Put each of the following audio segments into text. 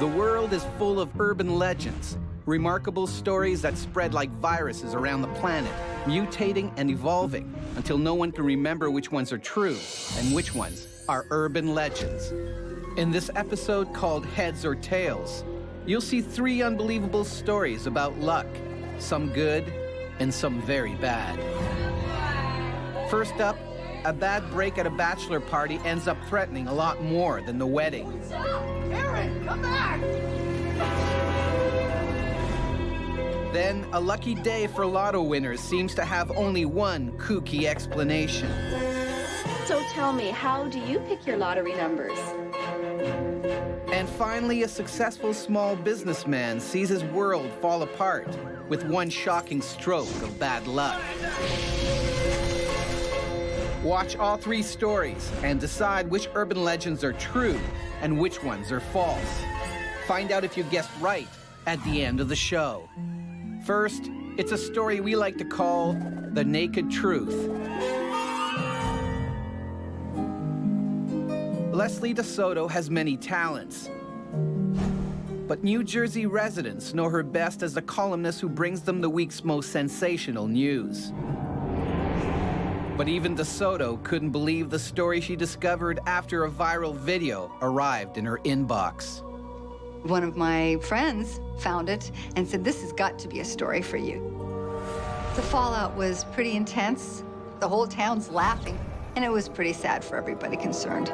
The world is full of urban legends, remarkable stories that spread like viruses around the planet, mutating and evolving until no one can remember which ones are true and which ones are urban legends. In this episode called Heads or Tails, you'll see 3 unbelievable stories about luck, some good and some very bad. First up, a bad break at a bachelor party ends up threatening a lot more than the wedding. Aaron, come back! Then, a lucky day for lotto winners seems to have only one kooky explanation. So tell me, how do you pick your lottery numbers? And finally, a successful small businessman sees his world fall apart with one shocking stroke of bad luck. Watch all 3 stories and decide which urban legends are true and which ones are false. Find out if you guessed right at the end of the show. First, it's a story we like to call The Naked Truth. Leslie DeSoto has many talents, but New Jersey residents know her best as the columnist who brings them the week's most sensational news. But even DeSoto couldn't believe the story she discovered after a viral video arrived in her inbox. One of my friends found it and said, "This has got to be a story for you." The fallout was pretty intense. The whole town's laughing, and it was pretty sad for everybody concerned.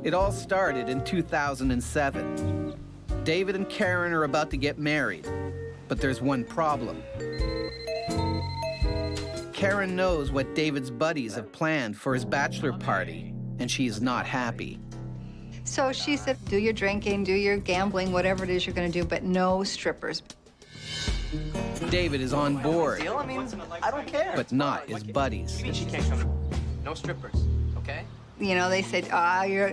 It all started in 2007. David and Karen are about to get married, but there's one problem. Karen knows what David's buddies have planned for his bachelor party, and she is not happy. So she said, do your drinking, do your gambling, whatever it is you're going to do, but no strippers. David is on board, I mean, I don't care. but not his buddies. She can't come. No strippers, okay? You know, they said,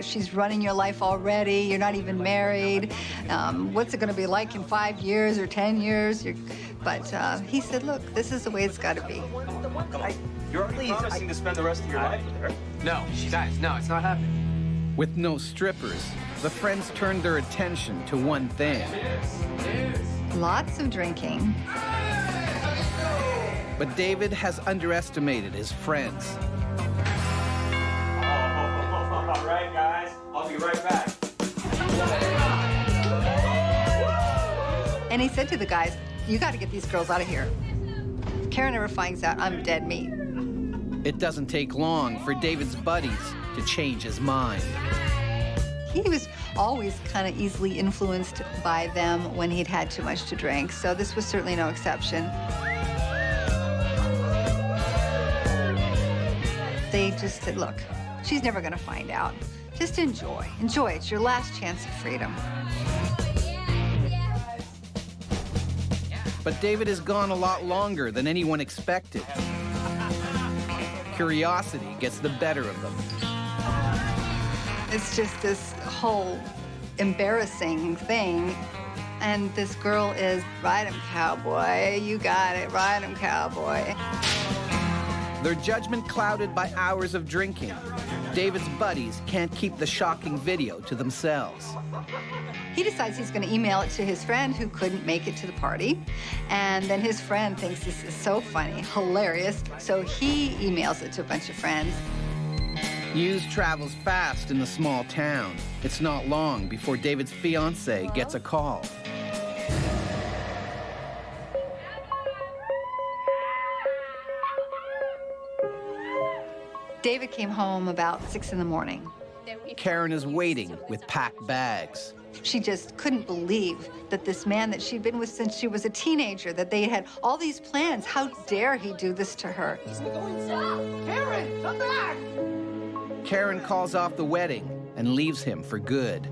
she's running your life already. You're not even married. What's it going to be like in 5 years or 10 years? But he said, look, this is the way it's got to be. You're promising to spend the rest of your life with her? No, guys, no, it's not happening. With no strippers, the friends turned their attention to one thing. Lots of drinking. But David has underestimated his friends. All right, guys, I'll be right back. And he said to the guys, you got to get these girls out of here. If Karen ever finds out, I'm dead meat. It doesn't take long for David's buddies to change his mind. He was always kind of easily influenced by them when he'd had too much to drink, so this was certainly no exception. They just said, look, she's never going to find out. Just enjoy. Enjoy. It's your last chance of freedom. But David has gone a lot longer than anyone expected. Curiosity gets the better of them. It's just this whole embarrassing thing. And this girl is, ride 'em, cowboy. You got it. Ride 'em, cowboy. Their judgment clouded by hours of drinking, David's buddies can't keep the shocking video to themselves. He decides he's going to email it to his friend who couldn't make it to the party. And then his friend thinks this is so funny, hilarious, so he emails it to a bunch of friends. News travels fast in the small town. It's not long before David's fiancée gets a call. David came home about 6 in the morning. Karen is waiting with packed bags. She just couldn't believe that this man that she'd been with since she was a teenager, that they had all these plans. How dare he do this to her? Karen, come back! Karen calls off the wedding and leaves him for good.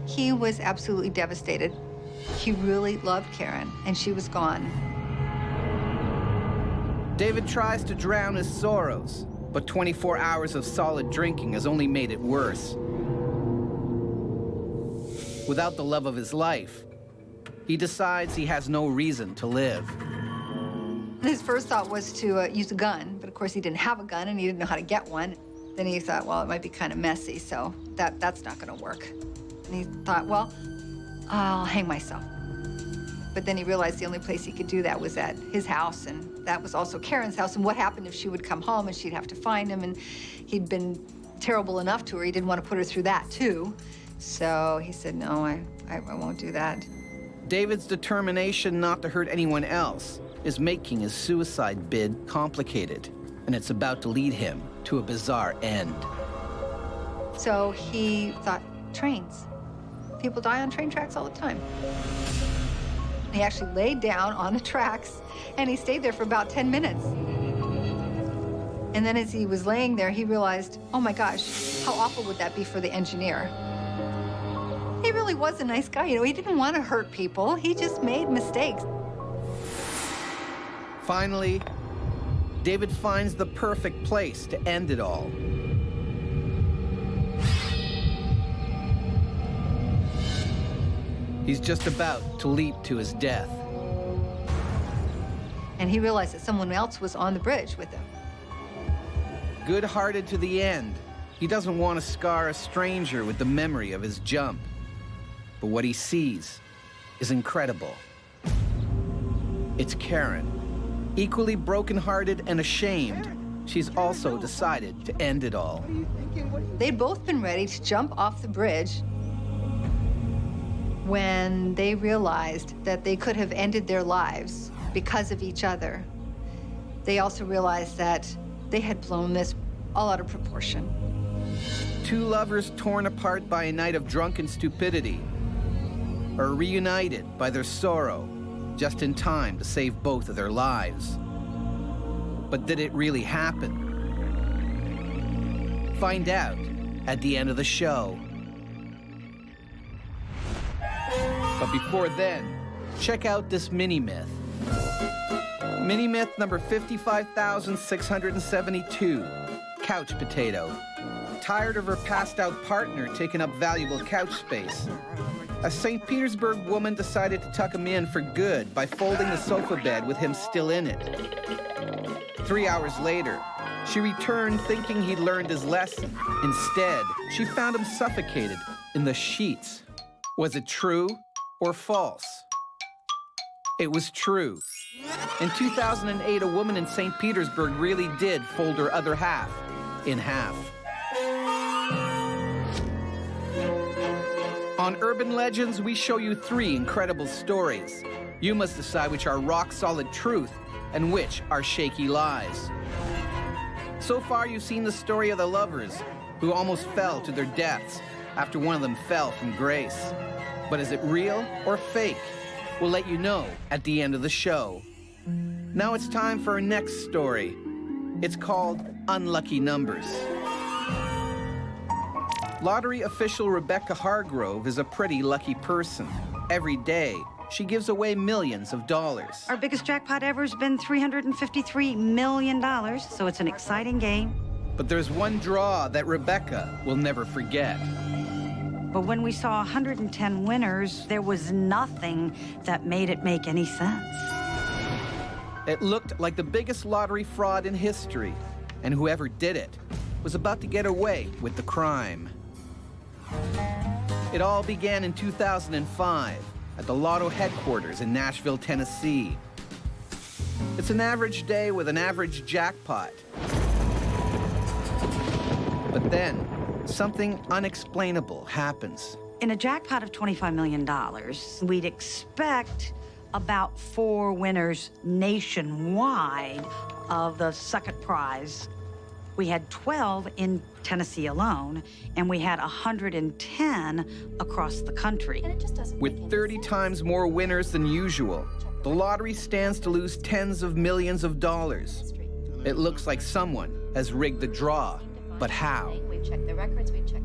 He was absolutely devastated. He really loved Karen, and she was gone. David tries to drown his sorrows, but 24 hours of solid drinking has only made it worse. Without the love of his life, he decides he has no reason to live. His first thought was to use a gun, but of course he didn't have a gun and he didn't know how to get one. Then he thought, well, it might be kind of messy, so that's not going to work. And he thought, well, I'll hang myself. But then he realized the only place he could do that was at his house, and that was also Karen's house. And what happened if she would come home and she'd have to find him? And he'd been terrible enough to her. He didn't want to put her through that, too. So he said, no, I won't do that. David's determination not to hurt anyone else is making his suicide bid complicated, and it's about to lead him to a bizarre end. So he thought, trains. People die on train tracks all the time. He actually laid down on the tracks, and he stayed there for about 10 minutes. And then as he was laying there, he realized, oh my gosh, how awful would that be for the engineer? He really was a nice guy. You know, he didn't want to hurt people. He just made mistakes. Finally, David finds the perfect place to end it all. He's just about to leap to his death. And he realized that someone else was on the bridge with him. Good-hearted to the end, he doesn't want to scar a stranger with the memory of his jump. But what he sees is incredible. It's Karen. Equally broken-hearted and ashamed, she's also decided to end it all. They'd both been ready to jump off the bridge when they realized that they could have ended their lives because of each other. They also realized that they had blown this all out of proportion. Two lovers torn apart by a night of drunken stupidity are reunited by their sorrow just in time to save both of their lives. But did it really happen? Find out at the end of the show. But before then, check out this mini-myth. Mini-myth number 55,672, couch potato. Tired of her passed-out partner taking up valuable couch space, a St. Petersburg woman decided to tuck him in for good by folding the sofa bed with him still in it. 3 hours later, she returned thinking he'd learned his lesson. Instead, she found him suffocated in the sheets. Was it true or false? It was true. In 2008, a woman in St. Petersburg really did fold her other half in half. On Urban Legends, we show you 3 incredible stories. You must decide which are rock-solid truth and which are shaky lies. So far, you've seen the story of the lovers who almost fell to their deaths after one of them fell from grace. But is it real or fake? We'll let you know at the end of the show. Now it's time for our next story. It's called Unlucky Numbers. Lottery official Rebecca Hargrove is a pretty lucky person. Every day, she gives away millions of dollars. Our biggest jackpot ever has been $353 million, so it's an exciting game. But there's one draw that Rebecca will never forget. But when we saw 110 winners, there was nothing that made it make any sense. It looked like the biggest lottery fraud in history, and whoever did it was about to get away with the crime. It all began in 2005 at the Lotto headquarters in Nashville, Tennessee. It's an average day with an average jackpot. But then, something unexplainable happens. In a jackpot of $25 million, we'd expect about 4 winners nationwide of the second prize. We had 12 in Tennessee alone, and we had 110 across the country. With 30 times more winners than usual, the lottery stands to lose tens of millions of dollars. It looks like someone has rigged the draw, but how?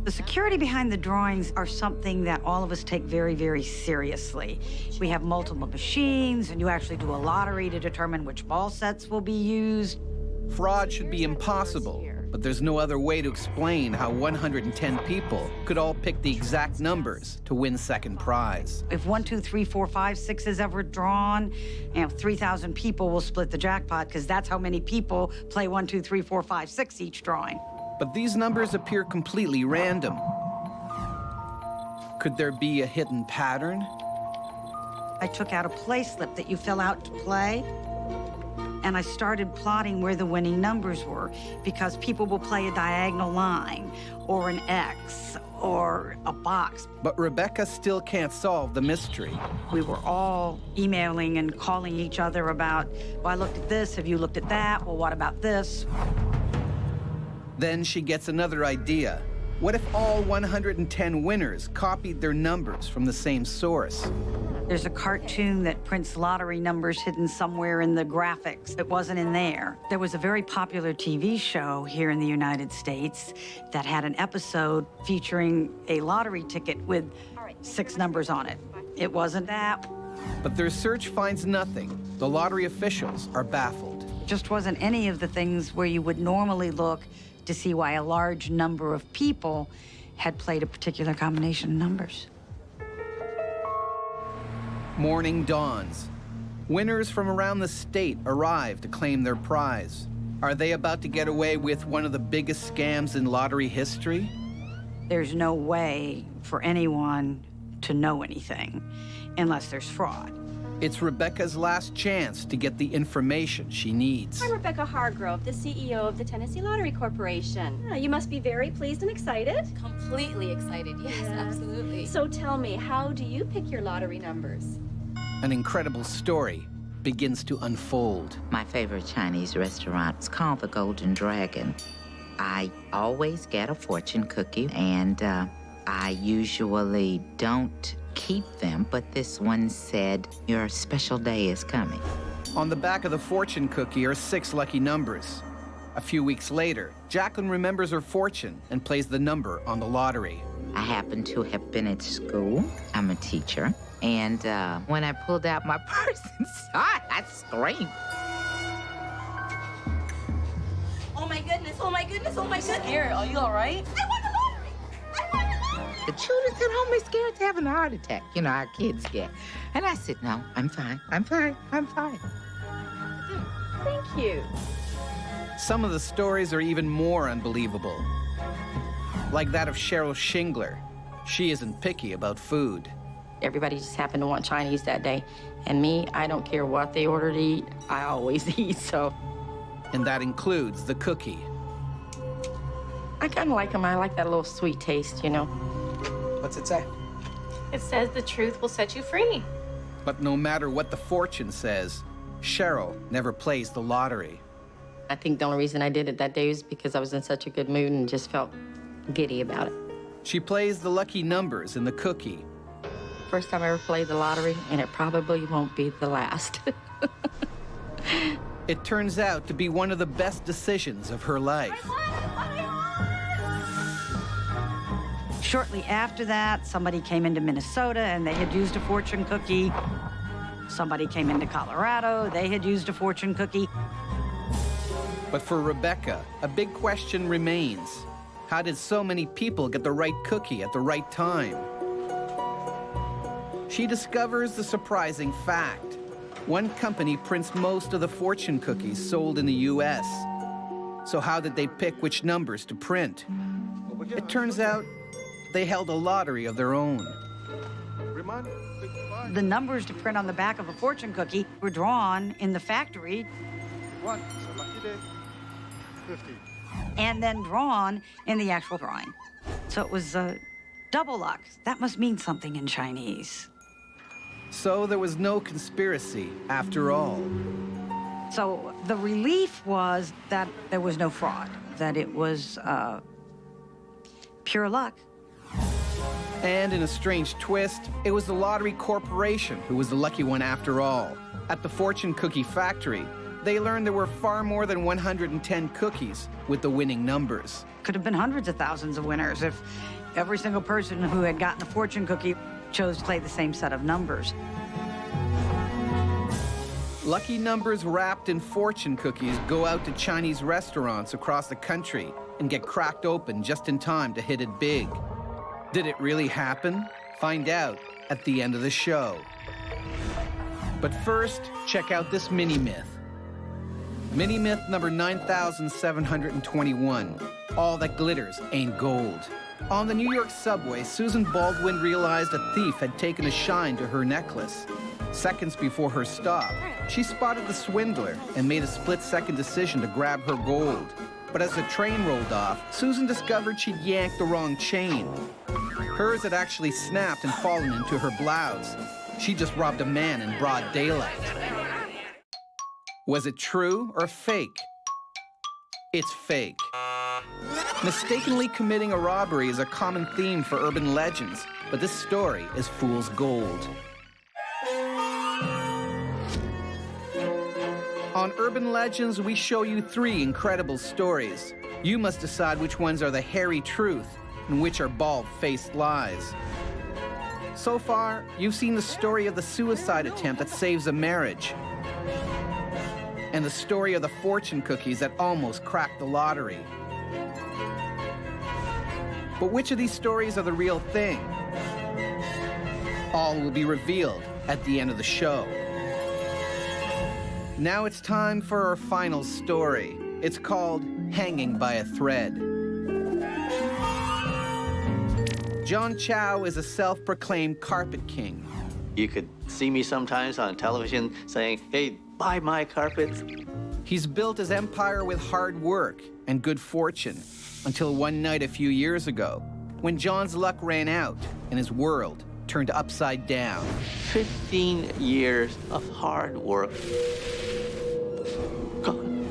The security behind the drawings are something that all of us take very, very seriously. We have multiple machines, and you actually do a lottery to determine which ball sets will be used. Fraud should be impossible, but there's no other way to explain how 110 people could all pick the exact numbers to win second prize. If 1, 2, 3, 4, 5, 6 is ever drawn, 3,000 people will split the jackpot because that's how many people play 1, 2, 3, 4, 5, 6 each drawing. But these numbers appear completely random. Could there be a hidden pattern? I took out a play slip that you fill out to play, and I started plotting where the winning numbers were, because people will play a diagonal line or an X or a box. But Rebecca still can't solve the mystery. We were all emailing and calling each other about, well, I looked at this, have you looked at that? Well, what about this? Then she gets another idea. What if all 110 winners copied their numbers from the same source? There's a cartoon that prints lottery numbers hidden somewhere in the graphics. It wasn't in there. There was a very popular TV show here in the United States that had an episode featuring a lottery ticket with 6 numbers on it. It wasn't that. But their search finds nothing. The lottery officials are baffled. Just wasn't any of the things where you would normally look to see why a large number of people had played a particular combination of numbers. Morning dawns. Winners from around the state arrive to claim their prize. Are they about to get away with one of the biggest scams in lottery history? There's no way for anyone to know anything unless there's fraud. It's Rebecca's last chance to get the information she needs. I'm Rebecca Hargrove, the CEO of the Tennessee Lottery Corporation. You must be very pleased and excited. Completely excited, yes, absolutely. So tell me, how do you pick your lottery numbers? An incredible story begins to unfold. My favorite Chinese restaurant is called the Golden Dragon. I always get a fortune cookie, and I usually don't keep them, but this one said, your special day is coming. On the back of the fortune cookie are 6 lucky numbers. A few weeks later, Jacqueline remembers her fortune and plays the number on the lottery. I happen to have been at school. I'm a teacher. And when I pulled out my purse and saw it, I screamed. Oh my goodness, oh my goodness, oh my goodness. Aaron, are you all right? I won the lottery! I won the lottery! The children at home are scared to have a heart attack. You know, our kids get. And I said, no, I'm fine, I'm fine, I'm fine. Thank you. Some of the stories are even more unbelievable. Like that of Cheryl Shingler. She isn't picky about food. Everybody just happened to want Chinese that day. And me, I don't care what they order to eat, I always eat, so. And that includes the cookie. I kind of like them. I like that little sweet taste, you know. What's it say? It says the truth will set you free. But no matter what the fortune says, Cheryl never plays the lottery. I think the only reason I did it that day was because I was in such a good mood and just felt giddy about it. She plays the lucky numbers in the cookie. First time I ever played the lottery, and it probably won't be the last. It turns out to be one of the best decisions of her life. Shortly after that, somebody came into Minnesota and they had used a fortune cookie. Somebody came into Colorado, they had used a fortune cookie. But for Rebecca, a big question remains. How did so many people get the right cookie at the right time? She discovers the surprising fact. One company prints most of the fortune cookies sold in the U.S. So how did they pick which numbers to print? It turns out they held a lottery of their own. The numbers to print on the back of a fortune cookie were drawn in the factory. 1 is a lucky day. 50. And then drawn in the actual drawing. So it was double luck. That must mean something in Chinese. So there was no conspiracy after all. So the relief was that there was no fraud, that it was pure luck. And in a strange twist, it was the Lottery Corporation who was the lucky one after all. At the fortune cookie factory, they learned there were far more than 110 cookies with the winning numbers. Could have been hundreds of thousands of winners if every single person who had gotten a fortune cookie chose to play the same set of numbers. Lucky numbers wrapped in fortune cookies go out to Chinese restaurants across the country and get cracked open just in time to hit it big. Did it really happen? Find out at the end of the show. But first, check out this mini-myth. Mini-myth number 9,721. All that glitters ain't gold. On the New York subway, Susan Baldwin realized a thief had taken a shine to her necklace. Seconds before her stop, she spotted the swindler and made a split-second decision to grab her gold. But as the train rolled off, Susan discovered she'd yanked the wrong chain. Hers had actually snapped and fallen into her blouse. She just robbed a man in broad daylight. Was it true or fake? It's fake. Mistakenly committing a robbery is a common theme for urban legends, but this story is fool's gold. On Urban Legends, we show you 3 incredible stories. You must decide which ones are the hairy truth and which are bald-faced lies. So far, you've seen the story of the suicide attempt that saves a marriage, and the story of the fortune cookies that almost cracked the lottery. But which of these stories are the real thing? All will be revealed at the end of the show. Now it's time for our final story. It's called Hanging by a Thread. John Chow is a self-proclaimed carpet king. You could see me sometimes on television saying, hey, buy my carpets. He's built his empire with hard work and good fortune until one night a few years ago when John's luck ran out and his world turned upside down. 15 years of hard work. Gone.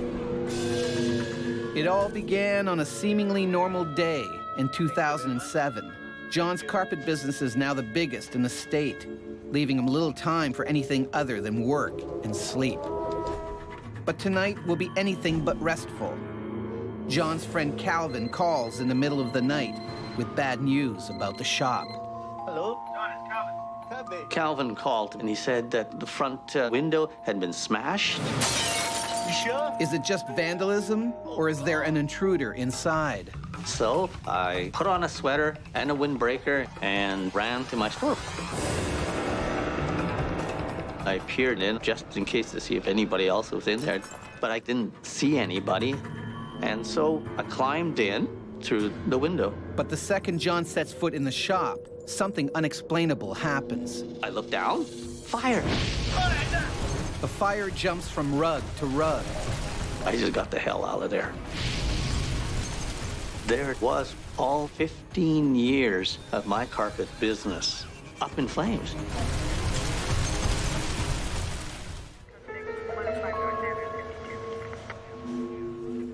It all began on a seemingly normal day in 2007. John's carpet business is now the biggest in the state, leaving him little time for anything other than work and sleep. But tonight will be anything but restful. John's friend Calvin calls in the middle of the night with bad news about the shop. Hello? John, it's Calvin. Calvin called and he said that the front window had been smashed. You sure? Is it just vandalism, or is there an intruder inside? So I put on a sweater and a windbreaker and ran to my store. I peered in just in case to see if anybody else was in there, but I didn't see anybody. And so I climbed in through the window. But the second John sets foot in the shop, something unexplainable happens. I look down, fire. The fire jumps from rug to rug. I just got the hell out of there. There it was, all 15 years of my carpet business up in flames.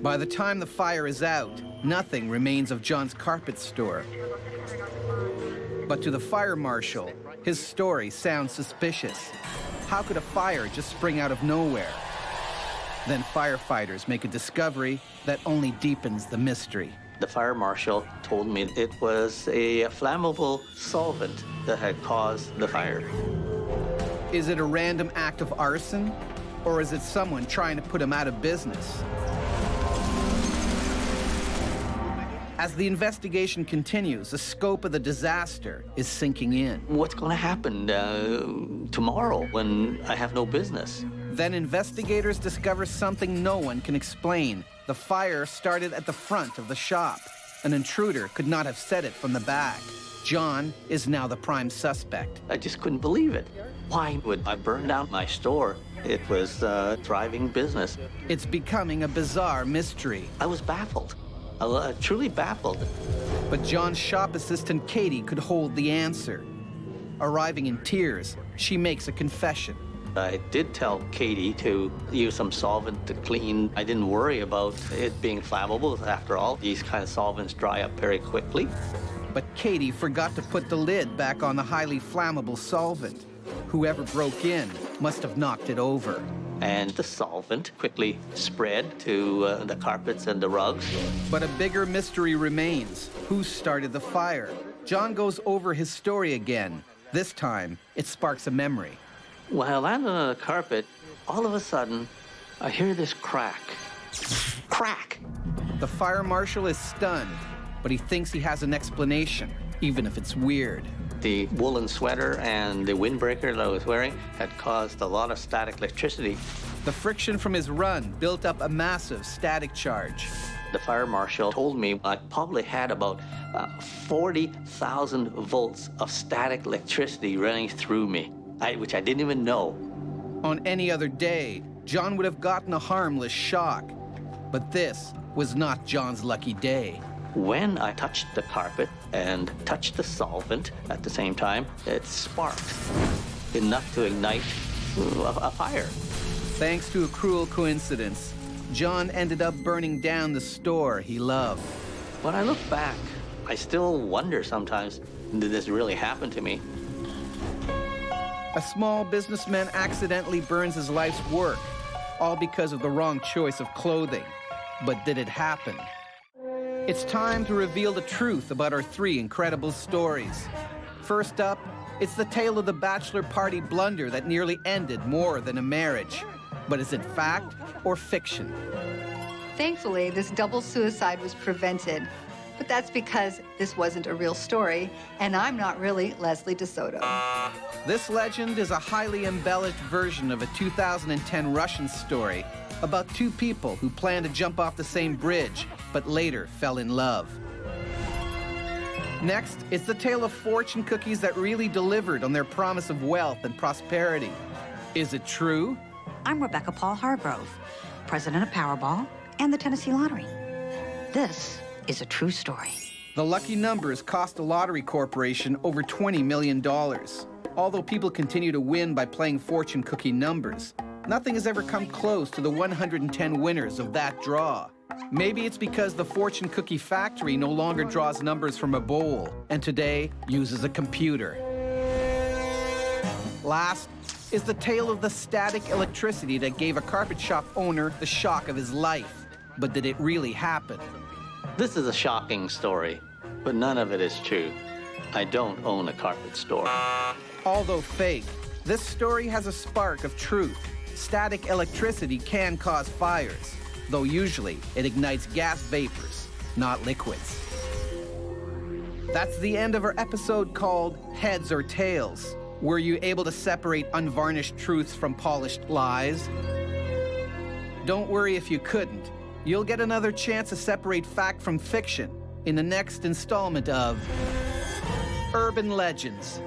By the time the fire is out, nothing remains of John's carpet store. But to the fire marshal, his story sounds suspicious. How could a fire just spring out of nowhere? Then firefighters make a discovery that only deepens the mystery. The fire marshal told me it was a flammable solvent that had caused the fire. Is it a random act of arson, or is it someone trying to put him out of business? As the investigation continues, the scope of the disaster is sinking in. What's going to happen tomorrow when I have no business? Then investigators discover something no one can explain. The fire started at the front of the shop. An intruder could not have set it from the back. John is now the prime suspect. I just couldn't believe it. Why would I burn down my store? It was a thriving business. It's becoming a bizarre mystery. I was baffled. Truly baffled. But John's shop assistant, Katie, could hold the answer. Arriving in tears, she makes a confession. I did tell Katie to use some solvent to clean. I didn't worry about it being flammable. After all, these kind of solvents dry up very quickly. But Katie forgot to put the lid back on the highly flammable solvent. Whoever broke in must have knocked it over. And the solvent quickly spread to the carpets and the rugs. But a bigger mystery remains. Who started the fire? John goes over his story again. This time, it sparks a memory. When I landed on the carpet, all of a sudden, I hear this crack. Crack! The fire marshal is stunned, but he thinks he has an explanation, even if it's weird. The woolen sweater and the windbreaker that I was wearing had caused a lot of static electricity. The friction from his run built up a massive static charge. The fire marshal told me I probably had about 40,000 volts of static electricity running through me, which I didn't even know. On any other day, John would have gotten a harmless shock. But this was not John's lucky day. When I touched the carpet and touched the solvent at the same time, it sparked enough to ignite a fire. Thanks to a cruel coincidence, John ended up burning down the store he loved. When I look back, I still wonder sometimes, did this really happen to me? A small businessman accidentally burns his life's work, all because of the wrong choice of clothing. But did it happen? It's time to reveal the truth about our three incredible stories. First up, it's the tale of the bachelor party blunder that nearly ended more than a marriage. But is it fact or fiction? Thankfully, this double suicide was prevented. But that's because this wasn't a real story, and I'm not really Leslie DeSoto. This legend is a highly embellished version of a 2010 Russian story about two people who planned to jump off the same bridge, but later fell in love. Next, it's the tale of fortune cookies that really delivered on their promise of wealth and prosperity. Is it true? I'm Rebecca Paul Hargrove, president of Powerball and the Tennessee Lottery. This is a true story. The lucky numbers cost the lottery corporation over $20 million. Although people continue to win by playing fortune cookie numbers, nothing has ever come close to the 110 winners of that draw. Maybe it's because the fortune cookie factory no longer draws numbers from a bowl and today uses a computer. Last is the tale of the static electricity that gave a carpet shop owner the shock of his life. But did it really happen? This is a shocking story, but none of it is true. I don't own a carpet store. Although fake, this story has a spark of truth. Static electricity can cause fires, though usually it ignites gas vapors, not liquids. That's the end of our episode called Heads or Tails. Were you able to separate unvarnished truths from polished lies? Don't worry if you couldn't. You'll get another chance to separate fact from fiction in the next installment of Urban Legends.